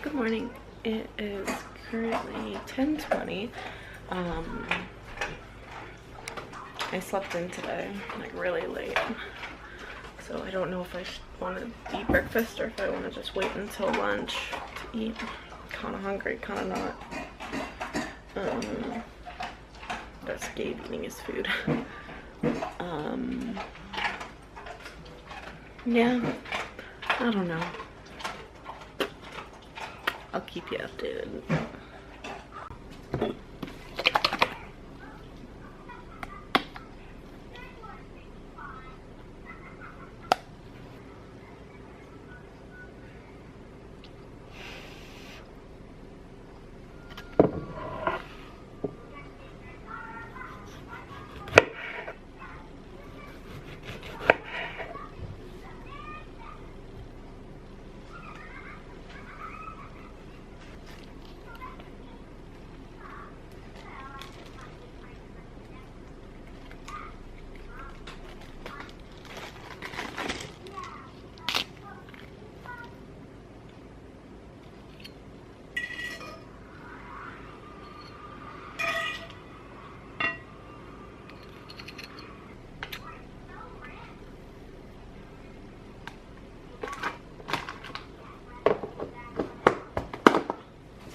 Good morning. It is currently 10:20. I slept in today, like really late. So I don't know if I want to eat breakfast or if I want to just wait until lunch to eat. Kind of hungry, kind of not. That's Gabe eating his food. Yeah, I don't know. I'll keep you updated.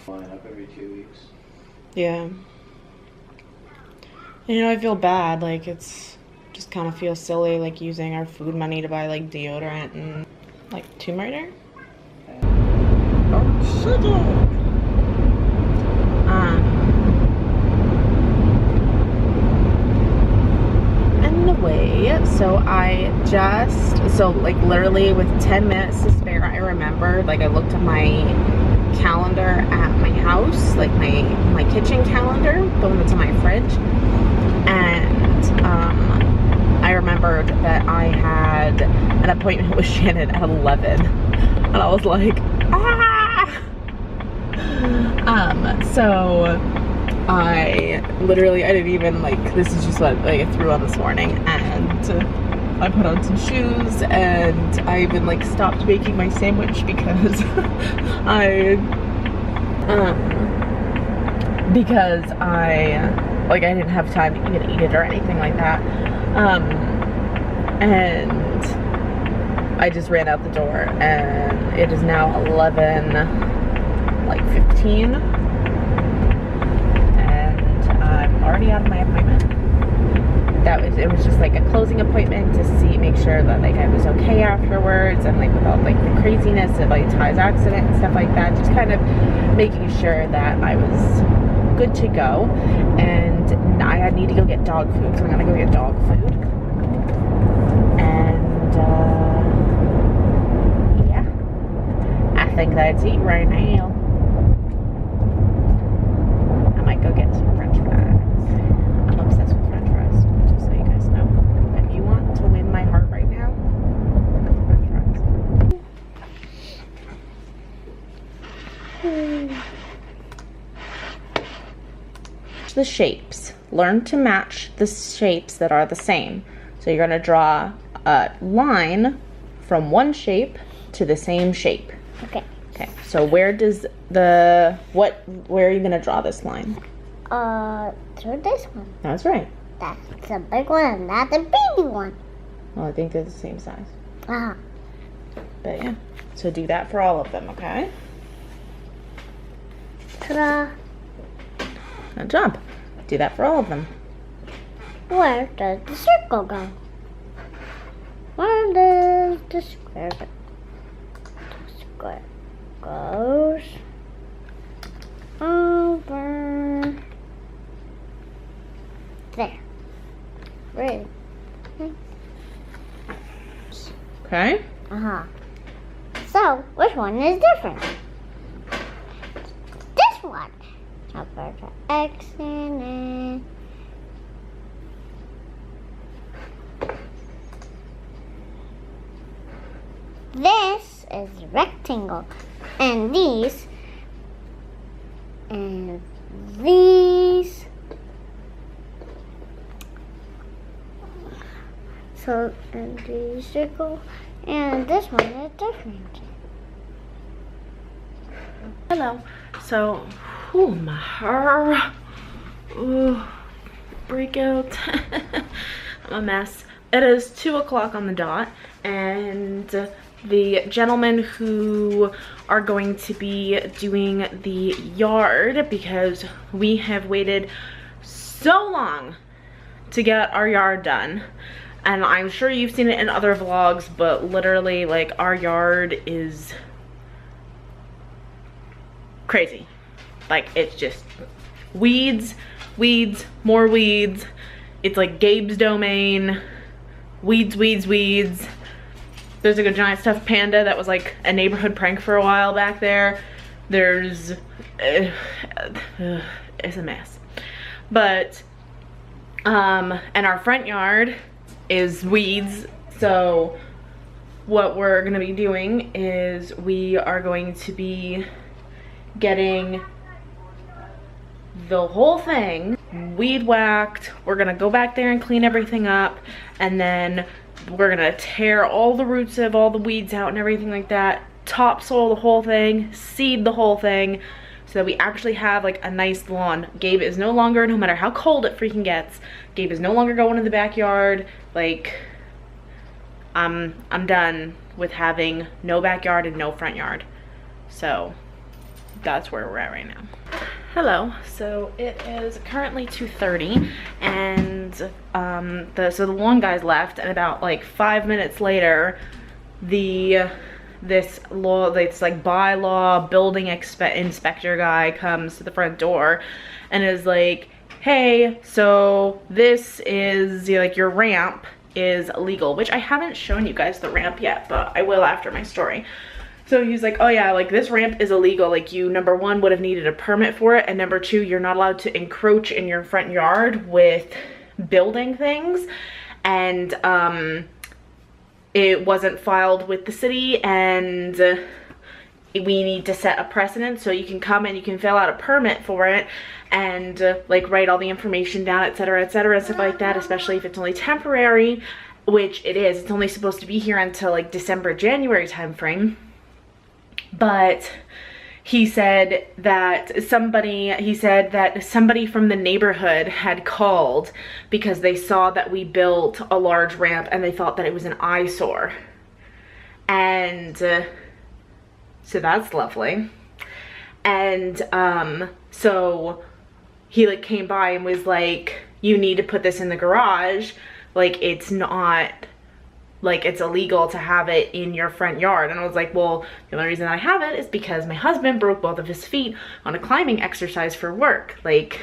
Up every 2 weeks. Yeah. And, you know, I feel bad. Like, it's just kind of feels silly, like, using our food money to buy, like, deodorant and, like, turmeric. Oh, shut up. Anyway, so like, literally with 10 minutes to spare, I remembered, like, I looked at my calendar at my house, like my kitchen calendar, the one that's in my fridge, and I remembered that I had an appointment with Shannon at 11, and I was like, ah! So I didn't even, like, this is just what, like, I threw on this morning, and I put on some shoes, and I even, like, stopped making my sandwich because I didn't have time to even eat it or anything like that. And I just ran out the door, and it is now 11:15, and I'm already out of my appointment. It was just like a closing appointment to make sure that, like, I was okay afterwards, and, like, without, like, the craziness of, like, Ty's accident and stuff like that, just kind of making sure that I was good to go. And I need to go get dog food, so I'm gonna go get dog food. And yeah, I think that's it right now. I might go get some french fries. I'm obsessed with french fries, just so you guys know. If you want to win my heart right now, french fries. The shapes. Learn to match the shapes that are the same. So you're going to draw a line from one shape to the same shape. Okay. Okay. So where are you going to draw this line? Through this one. That's right. That's a big one and that's a baby one. Well, I think they're the same size. Uh-huh. But yeah. So do that for all of them, okay? Ta-da. Good job. Do that for all of them. Where does the circle go? Where does the square go? The square goes over there. Right. Okay? Uh-huh. So, which one is different? This one. I'll put the X in it. This is rectangle, and these, and these. So, and these circle, and this one is different. Hello. So, ooh, my hair. Ooh, breakout. I'm a mess. It is 2 o'clock on the dot, and the gentlemen who are going to be doing the yard, because we have waited so long to get our yard done, and I'm sure you've seen it in other vlogs, but literally, like, our yard is crazy. Like, it's just weeds, weeds, more weeds. It's like Gabe's domain. Weeds, weeds, weeds. There's like a giant stuffed panda that was like a neighborhood prank for a while back there. There's it's a mess. But and our front yard is weeds. So what we're gonna be doing is we are going to be getting the whole thing weed whacked. We're gonna go back there and clean everything up, and then we're gonna tear all the roots of all the weeds out and everything like that, topsoil the whole thing, seed the whole thing, so that we actually have like a nice lawn. Gabe is no longer, no matter how cold it freaking gets, Gabe is no longer going in the backyard. Like, I'm done with having no backyard and no front yard. So that's where we're at right now. Hello. So it is currently 2:30, and so the lawn guys left, and about like 5 minutes later, this like bylaw building inspector guy comes to the front door and is like, hey, so this is, you know, like, your ramp is illegal, which I haven't shown you guys the ramp yet, but I will after my story. So he's like, oh yeah, like, this ramp is illegal. Like, you, number one, would have needed a permit for it, and number two, you're not allowed to encroach in your front yard with building things. And it wasn't filed with the city, and we need to set a precedent, so you can come and you can fill out a permit for it and like write all the information down, etc., etc., stuff like that, especially if it's only temporary, which it is. It's only supposed to be here until like December, January timeframe. But he said that somebody from the neighborhood had called because they saw that we built a large ramp and they thought that it was an eyesore. And so that's lovely. And so he like came by and was like, you need to put this in the garage. Like, it's not, like, it's illegal to have it in your front yard. And I was like, well, the only reason I have it is because my husband broke both of his feet on a climbing exercise for work. Like,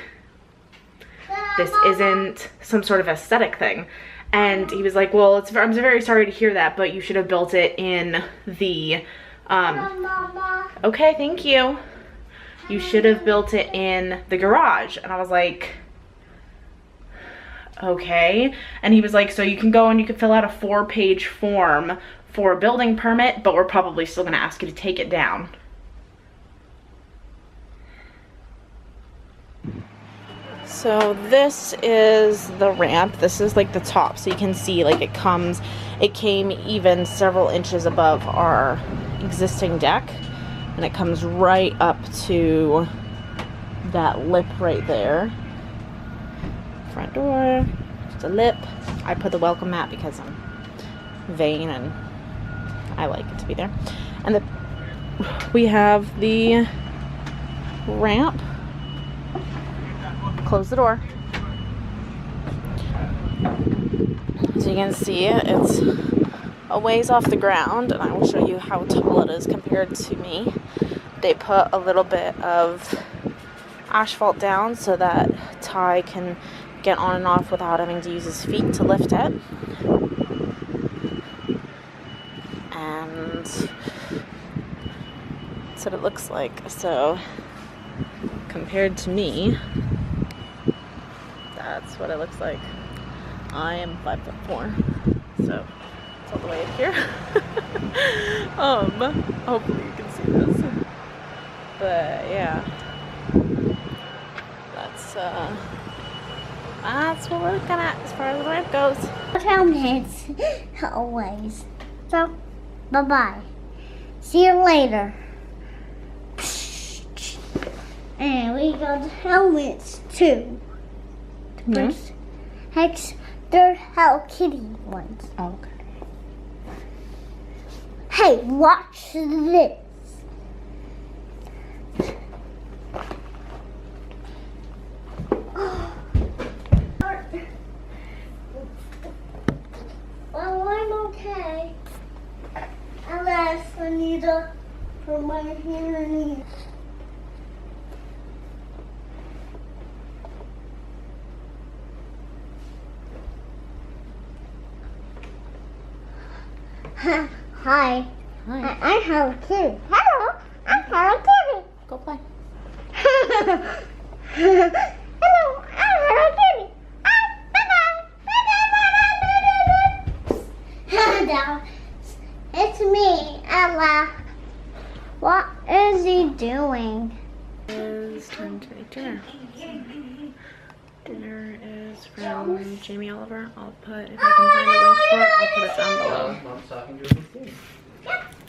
this isn't some sort of aesthetic thing. And he was like, well, I'm very sorry to hear that, but you should have built it in the, okay, thank you. You should have built it in the garage. And I was like, okay. And he was like, so you can go and you can fill out a 4-page form for a building permit, but we're probably still gonna ask you to take it down. So this is the ramp. This is like the top, so you can see like it came even several inches above our existing deck, and it comes right up to that lip right there. Front door, just a lip. I put the welcome mat because I'm vain and I like it to be there. And we have the ramp. Close the door. So you can see it's a ways off the ground, and I will show you how tall it is compared to me. They put a little bit of asphalt down so that Ty can get on and off without having to use his feet to lift it. And that's what it looks like. So compared to me, that's what it looks like. I am 5'4", so it's all the way up here. Hopefully you can see this. But yeah, that's what we're looking at as far as the ramp goes. Helmets, always. So, bye-bye. See you later. And we got helmets too. Yeah. Hex, they're Hello Kitty ones. Oh, okay. Hey, watch this. Well, I'm okay. Unless I need to put my hearing. Hi. Hi. I'm Hello Kitty. Hello, I'm Hello Kitty. Go play. Hello, I'm Hello Kitty. Bye-bye. It's me, Ella. What is he doing? It's time to make dinner. Dinner is from Jamie Oliver. I'll put, if I can find a link for it, I'll put it down below. Mom's talking to her team.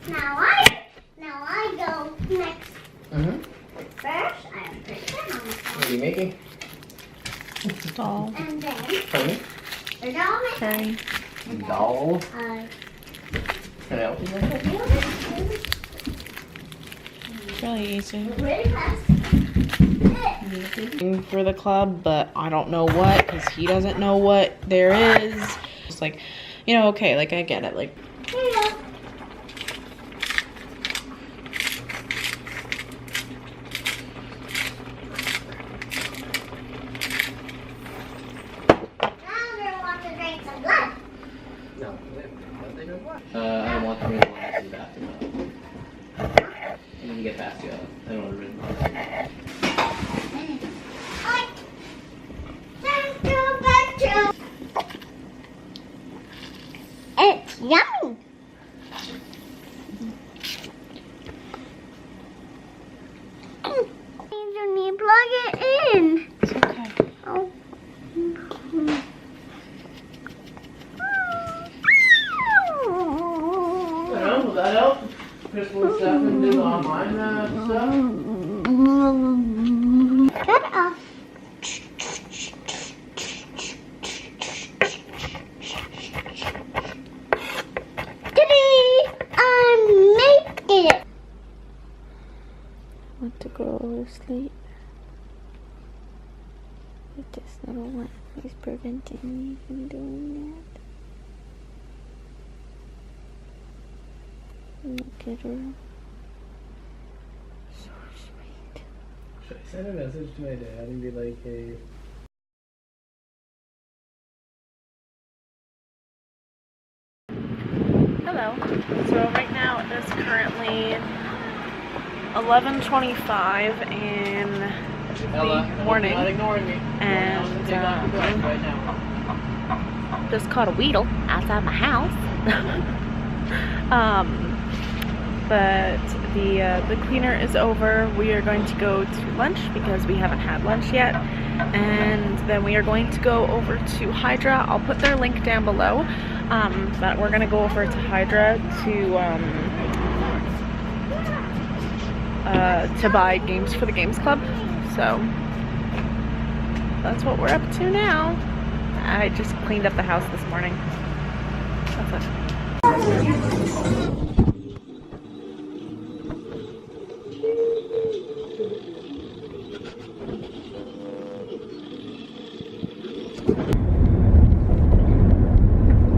Now I go next. First, I put it on What are you making? Doll. and then Pony? the doll. Okay. Doll. I Can I help you make it? It's really easy. really fast. For the club, but I don't know what, because he doesn't know what there is. Just like, you know, okay, like I get it. Like, Here you go. Now I'm gonna want to drink some blood. No. I don't want to read one to see that. You can get past you. I don't want to read one. It's yummy. You need to plug it in. it's okay. Oh. Will that help? Crystal stuff and do online stuff? Shut up. I made it. Want to go to sleep? But this little one is preventing me from doing that. Look at her. So sweet. Should I send a message to my dad and be like, hey? Hello. So right now it is currently 11:25 in the morning, Not ignoring me. and Right now. just caught a weedle outside my house. But the cleaner is over. We are going to go to lunch because we haven't had lunch yet, and then we are going to go over to Hydra. I'll put their link down below. But we're gonna go over to Hydra to buy games for the Games Club. So that's what we're up to now. I just cleaned up the house this morning. That's it.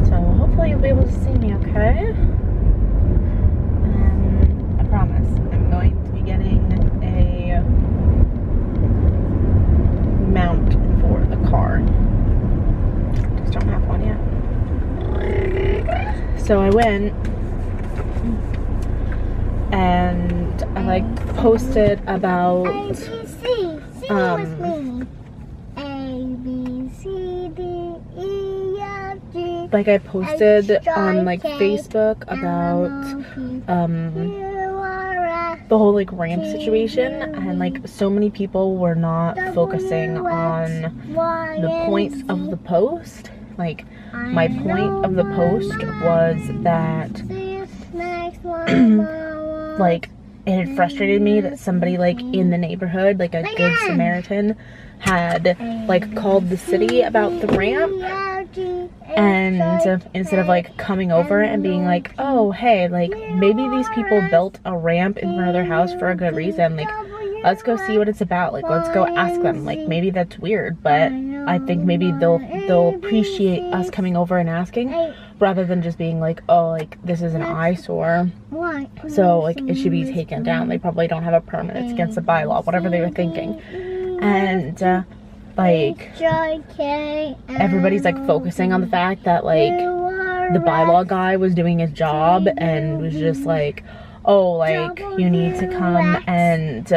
So hopefully you'll be able to see me okay. I promise I'm going to be getting a mount for the car. Just don't have one yet. So I went and I like posted about with me. A, B, C, D, E, F, G. like I posted on like Facebook about the whole like ramp situation, and like so many people were not focusing on the points of the post. Like my point of the post was that like it had frustrated me that somebody like in the neighborhood, like a good Samaritan, had like called the city about the ramp, and instead of like coming over and being like, oh hey, like maybe these people built a ramp in front of their house for a good reason, like let's go see what it's about, like let's go ask them, like maybe that's weird, but I think maybe they'll appreciate us coming over and asking, rather than just being like, oh, like this is an eyesore, so like it should be taken down. They probably don't have a permit, it's against the bylaw, whatever they were thinking. And like everybody's like focusing on the fact that like the bylaw guy was doing his job and was just like, oh, like you need to come and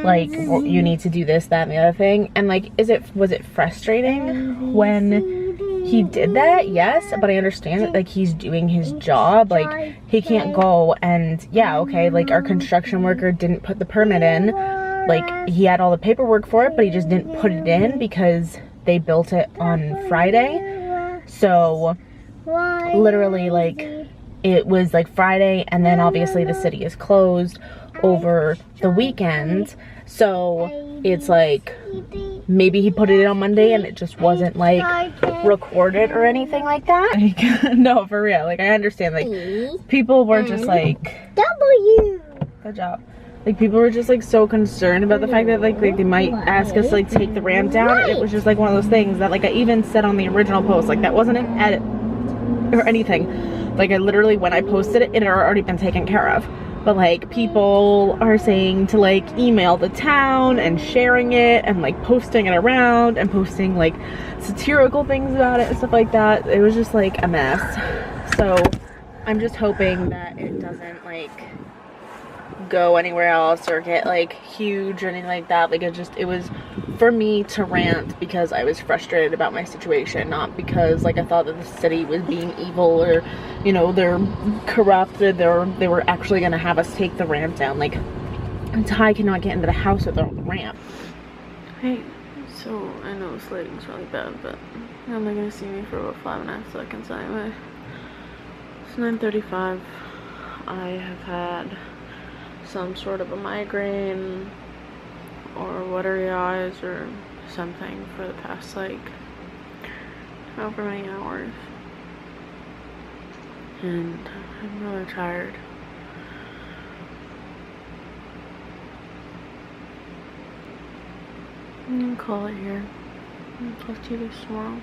like you need to do this, that, and the other thing. And like, was it frustrating when he did that? Yes, but I understand that like he's doing his job, like he can't go and, yeah, okay, like our construction worker didn't put the permit in, like he had all the paperwork for it, but he just didn't put it in because they built it on Friday. So literally like it was like Friday, and then obviously the city is closed over the weekend, so it's like maybe he put it in on Monday and it just wasn't like recorded or anything like that. Like, no, for real, like I understand, like people were just like, good job, like people were just like so concerned about the fact that like they might ask us to like take the ramp down. It was just like one of those things that like I even said on the original post, like that wasn't an edit or anything. Like I literally, when I posted it, it had already been taken care of. But like people are saying to like email the town and sharing it and like posting it around and posting like satirical things about it and stuff like that. It was just like a mess. So I'm just hoping that it doesn't like go anywhere else or get like huge or anything like that. Like it was for me to rant because I was frustrated about my situation, not because like I thought that the city was being evil or, you know, they're corrupt, or they were actually gonna have us take the ramp down. Like Ty cannot get into the house without the ramp. Hey, so I know this lighting's really bad, but you're only gonna see me for about 5.5 seconds anyway. It's 9:35. I have had some sort of a migraine or watery eyes or something for the past like however many hours, and I'm really tired. I'm gonna call it here. I'll talk to you guys tomorrow.